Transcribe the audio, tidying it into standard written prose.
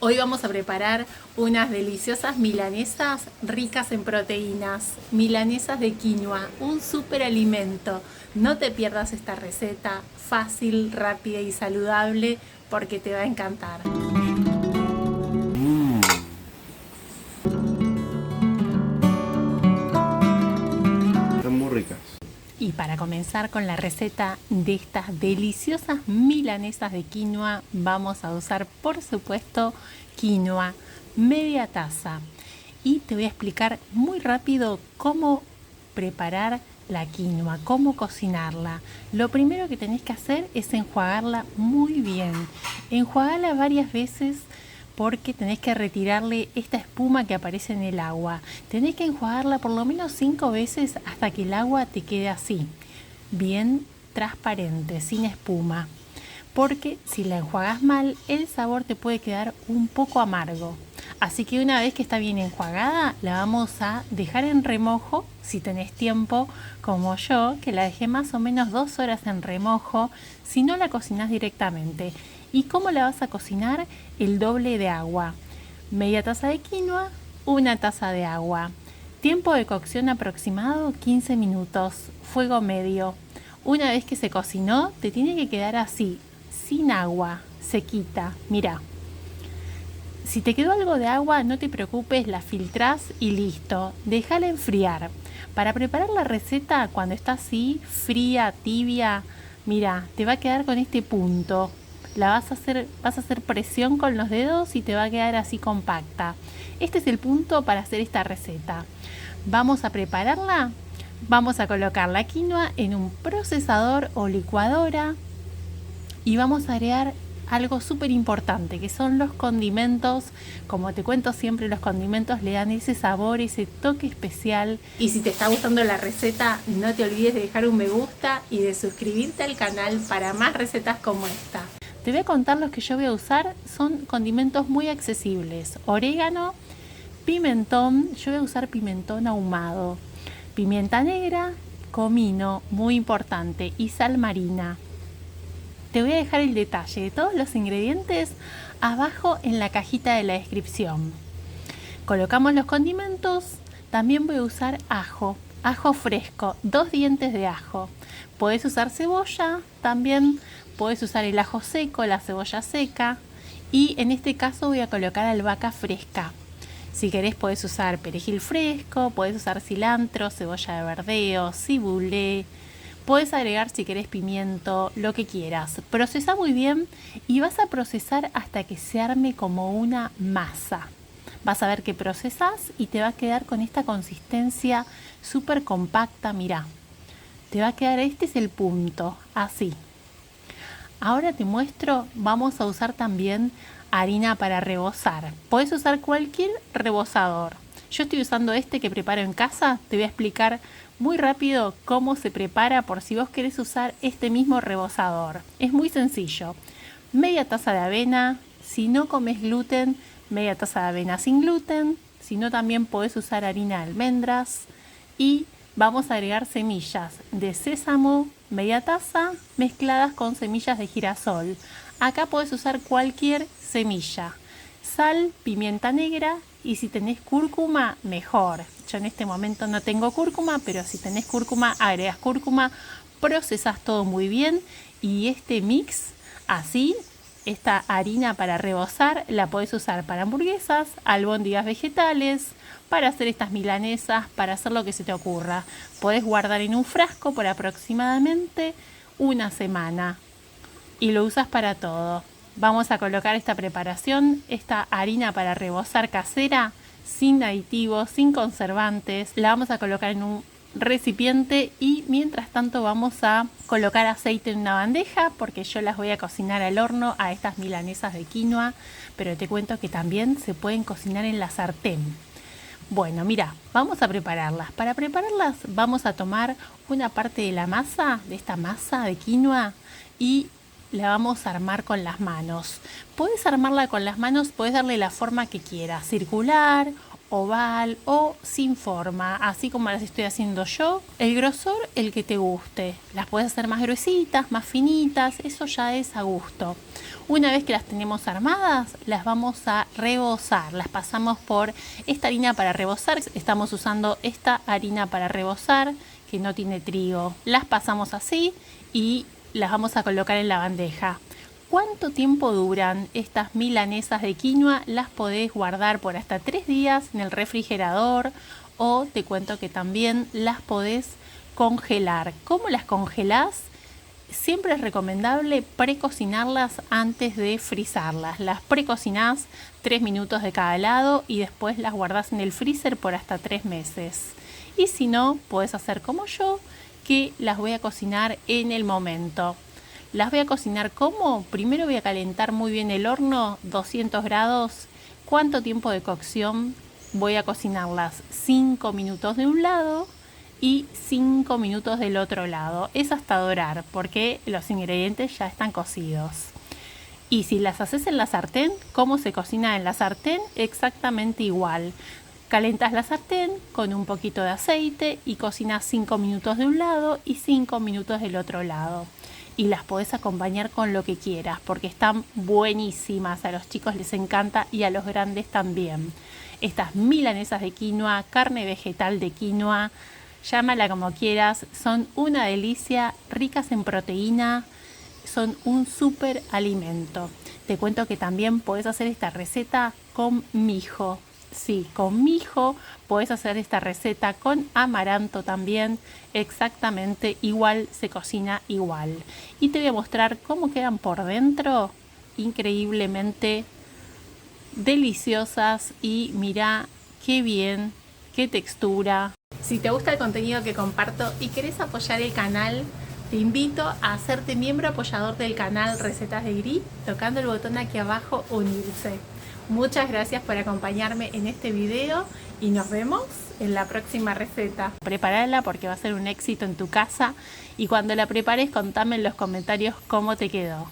Hoy vamos a preparar unas deliciosas milanesas ricas en proteínas, milanesas de quinoa, un súper alimento. No te pierdas esta receta, fácil, rápida y saludable, porque te va a encantar. Están muy ricas. Y para comenzar con la receta de estas deliciosas milanesas de quinoa, vamos a usar, por supuesto, quinoa, media taza. Y te voy a explicar muy rápido cómo preparar la quinoa, cómo cocinarla. Lo primero que tenés que hacer es enjuagarla muy bien. Enjuagarla varias veces porque tenés que retirarle esta espuma que aparece en el agua. Tenés que enjuagarla por lo menos 5 veces hasta que el agua te quede así, bien transparente, sin espuma. Porque si la enjuagas mal, el sabor te puede quedar un poco amargo. Así que una vez que está bien enjuagada, la vamos a dejar en remojo, si tenés tiempo, como yo, que la dejé más o menos 2 horas en remojo, si no la cocinás directamente. ¿Y cómo la vas a cocinar? El doble de agua. Media taza de quinoa, una taza de agua. Tiempo de cocción aproximado 15 minutos, fuego medio. Una vez que se cocinó, te tiene que quedar así, sin agua, sequita. Mira. Si te quedó algo de agua, no te preocupes, la filtrás y listo. Déjala enfriar. Para preparar la receta, cuando está así, fría, tibia, mira, te va a quedar con este punto. Vas a hacer presión con los dedos y te va a quedar así compacta. Este es el punto para hacer esta receta. Vamos a prepararla. Vamos a colocar la quinoa en un procesador o licuadora y vamos a agregar algo súper importante, que son los condimentos. Como te cuento siempre, los condimentos le dan ese sabor, ese toque especial. Y si te está gustando la receta, no te olvides de dejar un me gusta y de suscribirte al canal para más recetas como esta. Te voy a contar los que yo voy a usar, son condimentos muy accesibles. Orégano, pimentón, yo voy a usar pimentón ahumado, pimienta negra, comino, muy importante, y sal marina. Te voy a dejar el detalle de todos los ingredientes abajo en la cajita de la descripción. Colocamos los condimentos. También voy a usar ajo fresco, 2 dientes de ajo. Podés usar cebolla, también podés usar el ajo seco, la cebolla seca. Y en este caso voy a colocar albahaca fresca. Si querés podés usar perejil fresco, podés usar cilantro, cebolla de verdeo, cibulé. Puedes agregar si querés pimiento, lo que quieras. Procesá muy bien y vas a procesar hasta que se arme como una masa. Vas a ver que procesás y te va a quedar con esta consistencia súper compacta. Mirá, te va a quedar, este es el punto, así. Ahora te muestro, vamos a usar también harina para rebozar. Podés usar cualquier rebozador. Yo estoy usando este que preparo en casa. Te voy a explicar muy rápido cómo se prepara por si vos querés usar este mismo rebozador. Es muy sencillo. Media taza de avena. Si no comes gluten, media taza de avena sin gluten. Si no, también podés usar harina de almendras. Y vamos a agregar semillas de sésamo, media taza, mezcladas con semillas de girasol. Acá podés usar cualquier semilla. Sal, pimienta negra y si tenés cúrcuma, mejor. Yo en este momento no tengo cúrcuma, pero si tenés cúrcuma, agregás cúrcuma, procesás todo muy bien y este mix, así, esta harina para rebozar, la podés usar para hamburguesas, albóndigas vegetales, para hacer estas milanesas, para hacer lo que se te ocurra. Podés guardar en un frasco por aproximadamente una semana y lo usas para todo. Vamos a colocar esta preparación, esta harina para rebozar casera, sin aditivos, sin conservantes. La vamos a colocar en un recipiente y mientras tanto vamos a colocar aceite en una bandeja porque yo las voy a cocinar al horno a estas milanesas de quinoa, pero te cuento que también se pueden cocinar en la sartén. Bueno, mira, vamos a prepararlas. Para prepararlas vamos a tomar una parte de la masa, de esta masa de quinoa, y la vamos a armar con las manos. Puedes armarla con las manos, puedes darle la forma que quieras, circular oval o sin forma, así como las estoy haciendo yo. El grosor, el que te guste. Las puedes hacer más gruesitas, más finitas, eso ya es a gusto. Una vez que las tenemos armadas, las vamos a rebozar. Las pasamos por esta harina para rebozar. Estamos usando esta harina para rebozar, que no tiene trigo. Las pasamos así y las vamos a colocar en la bandeja. ¿Cuánto tiempo duran estas milanesas de quinoa? Las podés guardar por hasta 3 días en el refrigerador, o te cuento que también las podés congelar. ¿Cómo las congelás? Siempre es recomendable precocinarlas antes de frizarlas. Las precocinás 3 minutos de cada lado y después las guardás en el freezer por hasta 3 meses. Y si no, podés hacer como yo, que las voy a cocinar en el momento. Las voy a cocinar como, primero voy a calentar muy bien el horno, 200 grados. ¿Cuánto tiempo de cocción? Voy a cocinarlas 5 minutos de un lado y 5 minutos del otro lado. Es hasta dorar, porque los ingredientes ya están cocidos. Y si las haces en la sartén, ¿cómo se cocina en la sartén? Exactamente igual. Calentas la sartén con un poquito de aceite y cocinas 5 minutos de un lado y 5 minutos del otro lado. Y las podés acompañar con lo que quieras, porque están buenísimas. A los chicos les encanta y a los grandes también. Estas milanesas de quinoa, carne vegetal de quinoa, llámala como quieras, son una delicia, ricas en proteína, son un súper alimento. Te cuento que también podés hacer esta receta con mijo. Sí, con mijo. Podés hacer esta receta con amaranto también, exactamente igual, se cocina igual. Y te voy a mostrar cómo quedan por dentro, increíblemente deliciosas. Y mira qué bien, qué textura. Si te gusta el contenido que comparto y querés apoyar el canal, te invito a hacerte miembro apoyador del canal Recetas de Gris, tocando el botón aquí abajo, unirse. Muchas gracias por acompañarme en este video y nos vemos en la próxima receta. Prepárala porque va a ser un éxito en tu casa, y cuando la prepares contame en los comentarios cómo te quedó.